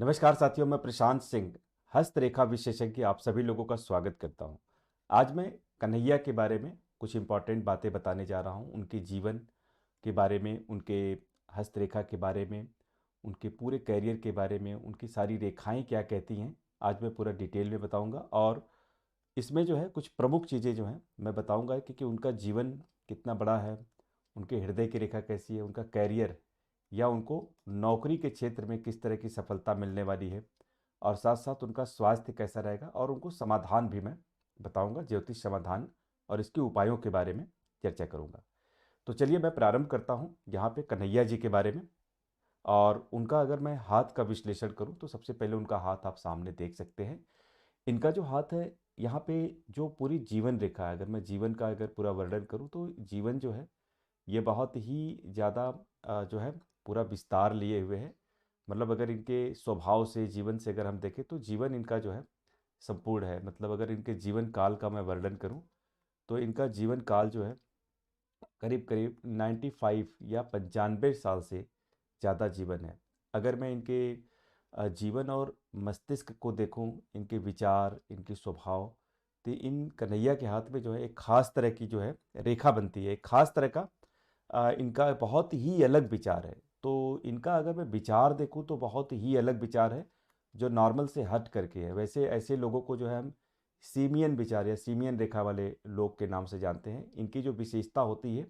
नमस्कार साथियों, मैं प्रशांत सिंह हस्तरेखा विशेषज्ञ आप सभी लोगों का स्वागत करता हूं। आज मैं कन्हैया के बारे में कुछ इंपॉर्टेंट बातें बताने जा रहा हूं। उनके जीवन के बारे में, उनके हस्तरेखा के बारे में, उनके पूरे करियर के बारे में, उनकी सारी रेखाएं क्या कहती हैं, आज मैं पूरा डिटेल में बताऊंगा। और इसमें जो है कुछ प्रमुख चीज़ें जो हैं मैं बताऊंगा कि उनका जीवन कितना बड़ा है, उनके हृदय की रेखा कैसी है, उनका कैरियर या उनको नौकरी के क्षेत्र में किस तरह की सफलता मिलने वाली है, और साथ साथ उनका स्वास्थ्य कैसा रहेगा, और उनको समाधान भी मैं बताऊंगा, ज्योतिष समाधान, और इसके उपायों के बारे में चर्चा करूंगा। तो चलिए मैं प्रारंभ करता हूं यहाँ पे कन्हैया जी के बारे में। और उनका अगर मैं हाथ का विश्लेषण करूं तो सबसे पहले उनका हाथ आप सामने देख सकते हैं। इनका जो हाथ है, यहाँ पे जो पूरी जीवन रेखा है, अगर मैं जीवन का अगर पूरा वर्णन करूँ तो जीवन जो है ये बहुत ही ज़्यादा जो है पूरा विस्तार लिए हुए है। मतलब अगर इनके स्वभाव से, जीवन से अगर हम देखें तो जीवन इनका जो है संपूर्ण है। मतलब अगर इनके जीवन काल का मैं वर्णन करूं तो इनका जीवन काल जो है करीब करीब 95 या 95 साल से ज़्यादा जीवन है। अगर मैं इनके जीवन और मस्तिष्क को देखूं, इनके विचार, इनके स्वभाव, तो इन कन्हैया के हाथ में जो है एक खास तरह की जो है रेखा बनती है, एक खास तरह का इनका बहुत ही अलग विचार है। तो इनका अगर मैं विचार देखूं तो बहुत ही अलग विचार है, जो नॉर्मल से हट करके है। वैसे ऐसे लोगों को जो है हम सीमियन विचार या सीमियन रेखा वाले लोग के नाम से जानते हैं। इनकी जो विशेषता होती है,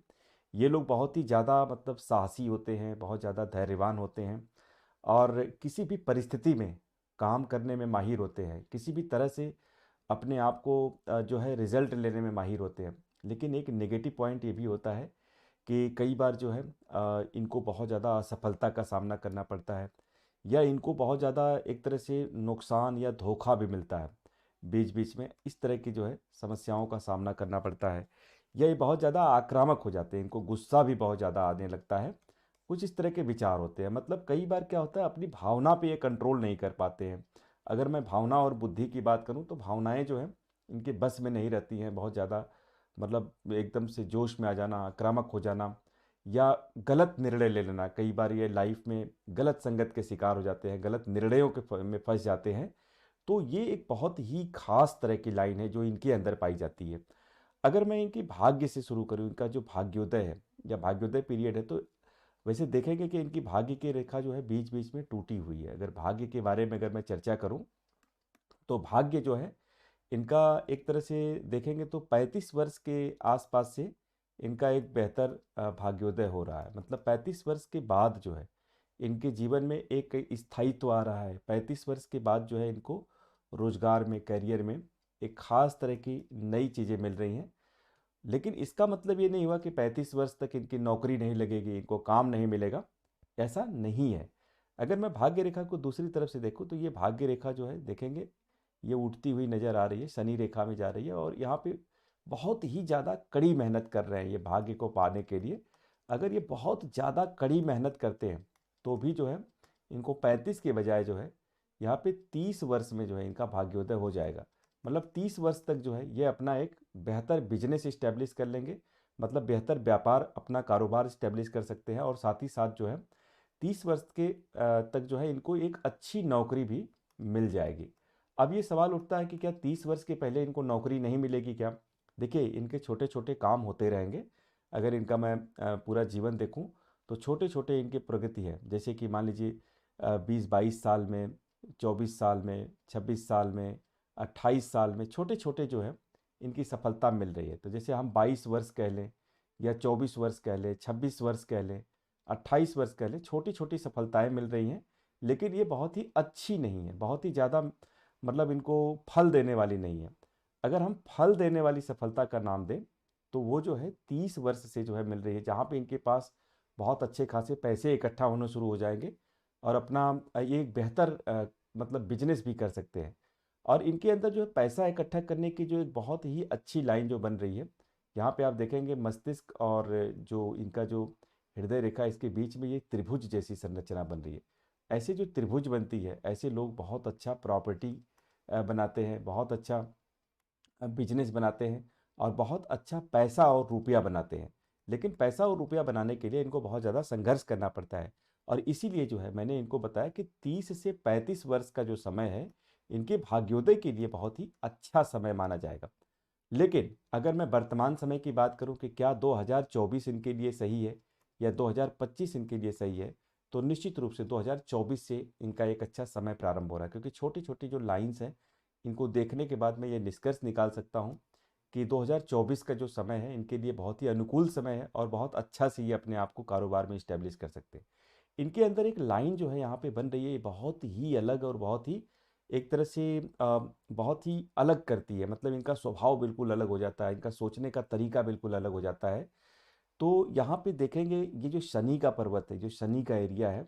ये लोग बहुत ही ज़्यादा मतलब साहसी होते हैं, बहुत ज़्यादा धैर्यवान होते हैं, और किसी भी परिस्थिति में काम करने में माहिर होते हैं, किसी भी तरह से अपने आप को जो है रिजल्ट लेने में माहिर होते हैं। लेकिन एक नेगेटिव पॉइंट ये भी होता है कि कई बार जो है इनको बहुत ज़्यादा असफलता का सामना करना पड़ता है, या इनको बहुत ज़्यादा एक तरह से नुकसान या धोखा भी मिलता है बीच बीच में। इस तरह की जो है समस्याओं का सामना करना पड़ता है, या ये बहुत ज़्यादा आक्रामक हो जाते हैं, इनको गुस्सा भी बहुत ज़्यादा आने लगता है। कुछ इस तरह के विचार होते हैं। मतलब कई बार क्या होता है, अपनी भावना पे ये कंट्रोल नहीं कर पाते हैं। अगर मैं भावना और बुद्धि की बात करूं तो भावनाएं जो हैं इनके बस में नहीं रहती हैं बहुत ज़्यादा। मतलब एकदम से जोश में आ जाना, आक्रामक हो जाना, या गलत निर्णय ले लेना। कई बार ये लाइफ में गलत संगत के शिकार हो जाते हैं, गलत निर्णयों के में फंस जाते हैं। तो ये एक बहुत ही खास तरह की लाइन है जो इनके अंदर पाई जाती है। अगर मैं इनकी भाग्य से शुरू करूं, इनका जो भाग्योदय है या भाग्योदय पीरियड है, तो वैसे देखेंगे कि इनकी भाग्य की रेखा जो है बीच बीच में टूटी हुई है। अगर भाग्य के बारे में अगर मैं चर्चा करूं तो भाग्य जो है इनका एक तरह से देखेंगे तो 35 वर्ष के आसपास से इनका एक बेहतर भाग्योदय हो रहा है। मतलब 35 वर्ष के बाद जो है इनके जीवन में एक स्थायित्व आ रहा है। 35 वर्ष के बाद जो है इनको रोजगार में, करियर में एक खास तरह की नई चीज़ें मिल रही हैं। लेकिन इसका मतलब ये नहीं हुआ कि 35 वर्ष तक इनकी नौकरी नहीं लगेगी, इनको काम नहीं मिलेगा। ऐसा नहीं है। अगर मैं भाग्य रेखा को दूसरी तरफ से देखूं तो ये भाग्य रेखा जो है देखेंगे ये उठती हुई नजर आ रही है, शनि रेखा में जा रही है, और यहाँ पे बहुत ही ज़्यादा कड़ी मेहनत कर रहे हैं ये भाग्य को पाने के लिए। अगर ये बहुत ज़्यादा कड़ी मेहनत करते हैं तो भी जो है इनको 35 के बजाय जो है यहाँ पे 30 वर्ष में जो है इनका भाग्योदय हो जाएगा। मतलब 30 वर्ष तक जो है ये अपना एक बेहतर बिजनेस इस्टेब्लिश कर लेंगे। मतलब बेहतर व्यापार, अपना कारोबार इस्टेब्लिश कर सकते हैं, और साथ ही साथ जो है 30 वर्ष के तक जो है इनको एक अच्छी नौकरी भी मिल जाएगी। अब ये सवाल उठता है कि क्या 30 वर्ष के पहले इनको नौकरी नहीं मिलेगी क्या? देखिए, इनके छोटे छोटे काम होते रहेंगे। अगर इनका मैं पूरा जीवन देखूं तो छोटे छोटे इनके प्रगति है। जैसे कि मान लीजिए 20-22 साल में, 24 साल में, 26 साल में, 28 साल में छोटे छोटे जो है इनकी सफलता मिल रही है। तो जैसे हम 22 वर्ष कह लें, या 24 वर्ष कह लें, 26 वर्ष कह लें, 28 वर्ष कह लें, छोटी छोटी सफलताएं मिल रही हैं। लेकिन ये बहुत ही अच्छी नहीं है, बहुत ही ज़्यादा मतलब इनको फल देने वाली नहीं है। अगर हम फल देने वाली सफलता का नाम दें तो वो जो है 30 वर्ष से जो है मिल रही है, जहाँ पे इनके पास बहुत अच्छे खासे पैसे इकट्ठा होने शुरू हो जाएंगे, और अपना ये एक बेहतर मतलब बिजनेस भी कर सकते हैं। और इनके अंदर जो है पैसा इकट्ठा करने की जो एक बहुत ही अच्छी लाइन जो बन रही है, यहाँ पे आप देखेंगे मस्तिष्क और जो इनका जो हृदय रेखा, इसके बीच में ये त्रिभुज जैसी संरचना बन रही है। ऐसे जो त्रिभुज बनती है, ऐसे लोग बहुत अच्छा प्रॉपर्टी बनाते हैं, बहुत अच्छा बिजनेस बनाते हैं, और बहुत अच्छा पैसा और रुपया बनाते हैं। लेकिन पैसा और रुपया बनाने के लिए इनको बहुत ज़्यादा संघर्ष करना पड़ता है। और इसीलिए जो है मैंने इनको बताया कि 30 से 35 वर्ष का जो समय है, इनके भाग्योदय के लिए बहुत ही अच्छा समय माना जाएगा। लेकिन अगर मैं वर्तमान समय की बात करूं कि क्या 2024 इनके लिए सही है या 2025 इनके लिए सही है, तो निश्चित रूप से 2024 से इनका एक अच्छा समय प्रारंभ हो रहा है, क्योंकि छोटी छोटी जो लाइंस हैं इनको देखने के बाद मैं ये निष्कर्ष निकाल सकता हूँ कि 2024 का जो समय है इनके लिए बहुत ही अनुकूल समय है और बहुत अच्छा से ये अपने आप को कारोबार में इस्टेब्लिश कर सकते हैं। इनके अंदर एक लाइन जो है यहाँ पे बन रही है, ये बहुत ही अलग और बहुत ही एक तरह से बहुत ही अलग करती है। मतलब इनका स्वभाव बिल्कुल अलग हो जाता है, इनका सोचने का तरीका बिल्कुल अलग हो जाता है। तो यहाँ पे देखेंगे ये जो शनि का पर्वत है, जो शनि का एरिया है,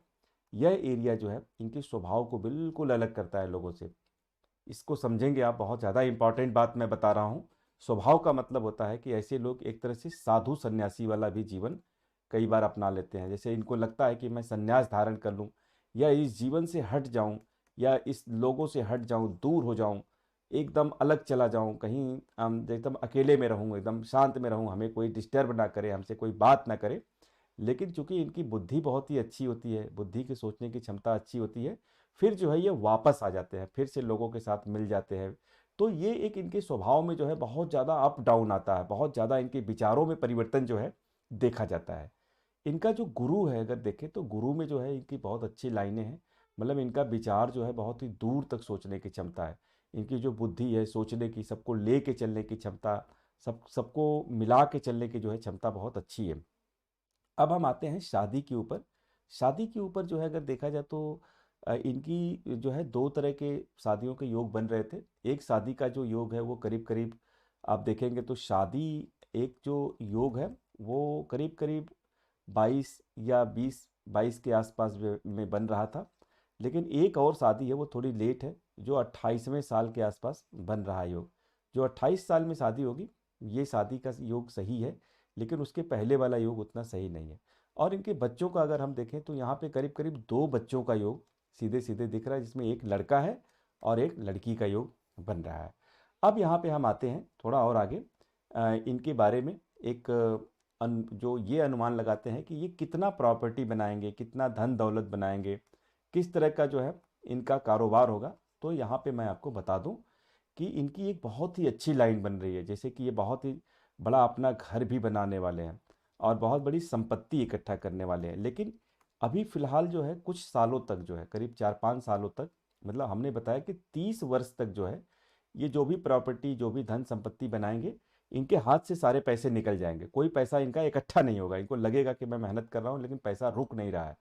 यह एरिया जो है इनके स्वभाव को बिल्कुल अलग करता है लोगों से। इसको समझेंगे आप, बहुत ज़्यादा इंपॉर्टेंट बात मैं बता रहा हूँ। स्वभाव का मतलब होता है कि ऐसे लोग एक तरह से साधु सन्यासी वाला भी जीवन कई बार अपना लेते हैं। जैसे इनको लगता है कि मैं सन्यास धारण कर लूँ या इस जीवन से हट जाऊँ या इस लोगों से हट जाऊँ, दूर हो जाऊँ, एकदम अलग चला जाऊँ, कहीं एकदम अकेले में रहूँ, एकदम शांत में रहूँ, हमें कोई डिस्टर्ब ना करे, हमसे कोई बात ना करे। लेकिन चूंकि इनकी बुद्धि बहुत ही अच्छी होती है, बुद्धि की सोचने की क्षमता अच्छी होती है, फिर जो है ये वापस आ जाते हैं, फिर से लोगों के साथ मिल जाते हैं। तो ये एक इनके स्वभाव में जो है बहुत ज़्यादा अप डाउन आता है, बहुत ज़्यादा इनके विचारों में परिवर्तन जो है देखा जाता है। इनका जो गुरु है अगर देखें तो गुरु में जो है इनकी बहुत अच्छी लाइनें हैं। मतलब इनका विचार जो है बहुत ही दूर तक सोचने की क्षमता है। इनकी जो बुद्धि है सोचने की, सबको ले के चलने की क्षमता, सबको मिला के चलने की जो है क्षमता बहुत अच्छी है। अब हम आते हैं शादी के ऊपर। शादी के ऊपर जो है अगर देखा जाए तो इनकी जो है दो तरह के शादियों के योग बन रहे थे। एक शादी का जो योग है वो करीब करीब आप देखेंगे तो शादी एक जो योग है वो करीब करीब 22 या 20-22 के आसपास में बन रहा था। लेकिन एक और शादी है वो थोड़ी लेट है, जो 28वें साल के आसपास बन रहा है योग। जो 28 साल में शादी होगी, ये शादी का योग सही है, लेकिन उसके पहले वाला योग उतना सही नहीं है। और इनके बच्चों का अगर हम देखें तो यहाँ पे करीब करीब दो बच्चों का योग सीधे सीधे दिख रहा है, जिसमें एक लड़का है और एक लड़की का योग बन रहा है। अब यहाँ पे हम आते हैं थोड़ा और आगे, इनके बारे में एक जो ये अनुमान लगाते हैं कि ये कितना प्रॉपर्टी बनाएंगे, कितना धन दौलत बनाएंगे, किस तरह का जो है इनका कारोबार होगा। तो यहाँ पे मैं आपको बता दूं कि इनकी एक बहुत ही अच्छी लाइन बन रही है, जैसे कि ये बहुत ही बड़ा अपना घर भी बनाने वाले हैं और बहुत बड़ी संपत्ति इकट्ठा करने वाले हैं। लेकिन अभी फिलहाल जो है कुछ सालों तक जो है करीब 4-5 सालों तक, मतलब हमने बताया कि 30 वर्ष तक जो है ये जो भी प्रॉपर्टी जो भी धन संपत्ति बनाएंगे, इनके हाथ से सारे पैसे निकल जाएंगे, कोई पैसा इनका इकट्ठा नहीं होगा। इनको लगेगा कि मैं मेहनत कर रहा हूँ लेकिन पैसा रुक नहीं रहा है।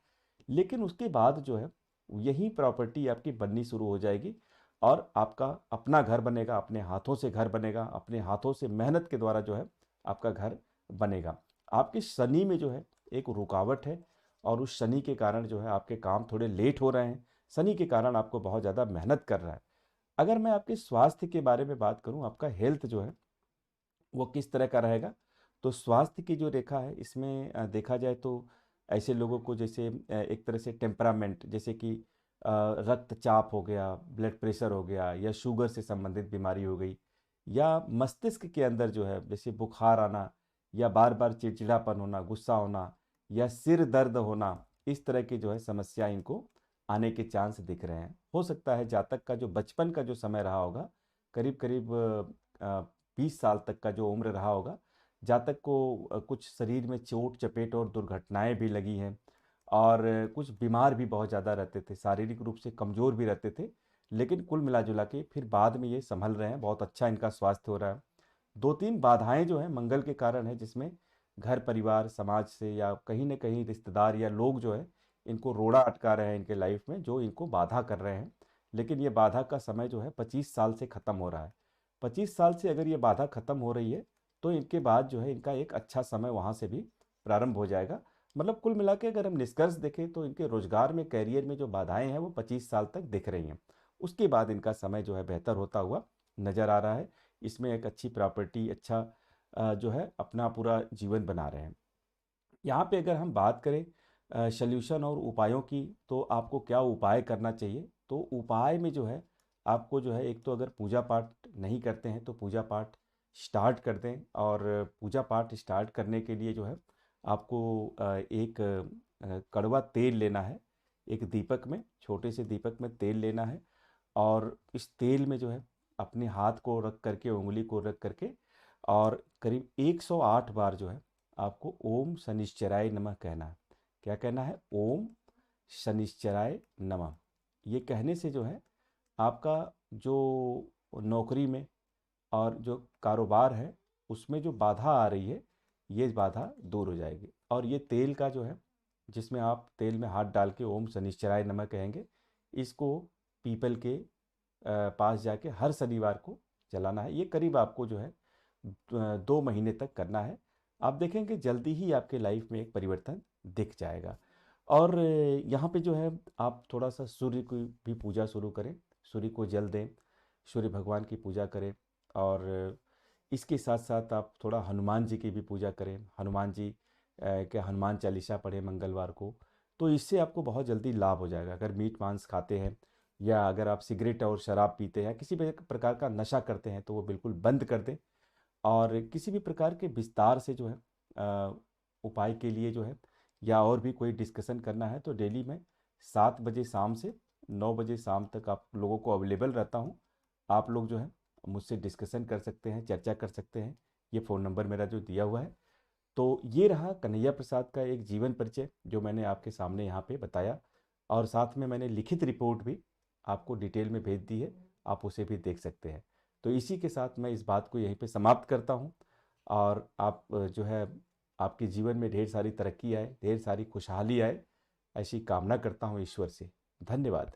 लेकिन उसके बाद जो है यही प्रॉपर्टी आपकी बननी शुरू हो जाएगी और आपका अपना घर बनेगा, अपने हाथों से घर बनेगा, अपने हाथों से मेहनत के द्वारा जो है आपका घर बनेगा। आपके शनि में जो है एक रुकावट है और उस शनि के कारण जो है आपके काम थोड़े लेट हो रहे हैं। शनि के कारण आपको बहुत ज़्यादा मेहनत कर रहा है। अगर मैं आपके स्वास्थ्य के बारे में बात करूं, आपका हेल्थ जो है वो किस तरह का रहेगा, तो स्वास्थ्य की जो रेखा है इसमें देखा जाए तो ऐसे लोगों को जैसे एक तरह से टेम्परामेंट, जैसे कि रक्तचाप हो गया, ब्लड प्रेशर हो गया या शुगर से संबंधित बीमारी हो गई, या मस्तिष्क के अंदर जो है जैसे बुखार आना या बार बार चिड़चिड़ापन होना, गुस्सा होना या सिर दर्द होना, इस तरह की जो है समस्या इनको आने के चांस दिख रहे हैं। हो सकता है जातक का जो बचपन का जो समय रहा होगा, करीब करीब 20 साल तक का जो उम्र रहा होगा, जातक को कुछ शरीर में चोट चपेट और दुर्घटनाएं भी लगी हैं और कुछ बीमार भी बहुत ज़्यादा रहते थे, शारीरिक रूप से कमज़ोर भी रहते थे। लेकिन कुल मिला जुला के फिर बाद में ये संभल रहे हैं, बहुत अच्छा इनका स्वास्थ्य हो रहा है। 2-3 बाधाएं जो हैं मंगल के कारण है, जिसमें घर परिवार समाज से या कहीं ना कहीं रिश्तेदार या लोग जो है इनको रोड़ा अटका रहे हैं इनके लाइफ में, जो इनको बाधा कर रहे हैं। लेकिन ये बाधा का समय जो है 25 साल से ख़त्म हो रहा है। 25 साल से अगर ये बाधा खत्म हो रही है तो इनके बाद जो है इनका एक अच्छा समय वहाँ से भी प्रारंभ हो जाएगा। मतलब कुल मिला के अगर हम निष्कर्ष देखें तो इनके रोजगार में, कैरियर में जो बाधाएं हैं वो 25 साल तक दिख रही हैं। उसके बाद इनका समय जो है बेहतर होता हुआ नजर आ रहा है। इसमें एक अच्छी प्रॉपर्टी, अच्छा जो है अपना पूरा जीवन बना रहे हैं। यहाँ पे अगर हम बात करें सल्यूशन और उपायों की, तो आपको क्या उपाय करना चाहिए, तो उपाय में जो है आपको जो है एक तो अगर पूजा पाठ नहीं करते हैं तो पूजा पाठ स्टार्ट कर दें। और पूजा पाठ स्टार्ट करने के लिए जो है आपको एक कड़वा तेल लेना है। एक दीपक में, छोटे से दीपक में तेल लेना है और इस तेल में जो है अपने हाथ को रख करके, उंगली को रख करके और करीब 108 बार जो है आपको ओम शनिश्चराय नमः कहना है। क्या कहना है? ओम शनिश्चराय नमः। ये कहने से जो है आपका जो नौकरी में और जो कारोबार है उसमें जो बाधा आ रही है, ये बाधा दूर हो जाएगी। और ये तेल का जो है, जिसमें आप तेल में हाथ डाल के ओम शनिश्चराय नमः कहेंगे, इसको पीपल के पास जाके हर शनिवार को जलाना है। ये करीब आपको जो है 2 महीने तक करना है। आप देखेंगे जल्दी ही आपके लाइफ में एक परिवर्तन दिख जाएगा। और यहाँ पे जो है आप थोड़ा सा सूर्य की भी पूजा शुरू करें, सूर्य को जल दें, सूर्य भगवान की पूजा करें। और इसके साथ साथ आप थोड़ा हनुमान जी की भी पूजा करें। हनुमान जी के हनुमान चालीसा पढ़ें मंगलवार को। तो इससे आपको बहुत जल्दी लाभ हो जाएगा। अगर मीट मांस खाते हैं या अगर आप सिगरेट और शराब पीते हैं, किसी भी प्रकार का नशा करते हैं, तो वो बिल्कुल बंद कर दें। और किसी भी प्रकार के विस्तार से जो है उपाय के लिए जो है या और भी कोई डिस्कशन करना है तो डेली मैं 7 बजे शाम से 9 बजे शाम तक आप लोगों को अवेलेबल रहता हूँ। आप लोग जो है मुझसे डिस्कशन कर सकते हैं, चर्चा कर सकते हैं। ये फ़ोन नंबर मेरा जो दिया हुआ है। तो ये रहा कन्हैया प्रसाद का एक जीवन परिचय जो मैंने आपके सामने यहाँ पे बताया। और साथ में मैंने लिखित रिपोर्ट भी आपको डिटेल में भेज दी है, आप उसे भी देख सकते हैं। तो इसी के साथ मैं इस बात को यहीं पे समाप्त करता हूँ। और आप जो है आपके जीवन में ढेर सारी तरक्की आए, ढेर सारी खुशहाली आए, ऐसी कामना करता हूँ ईश्वर से। धन्यवाद।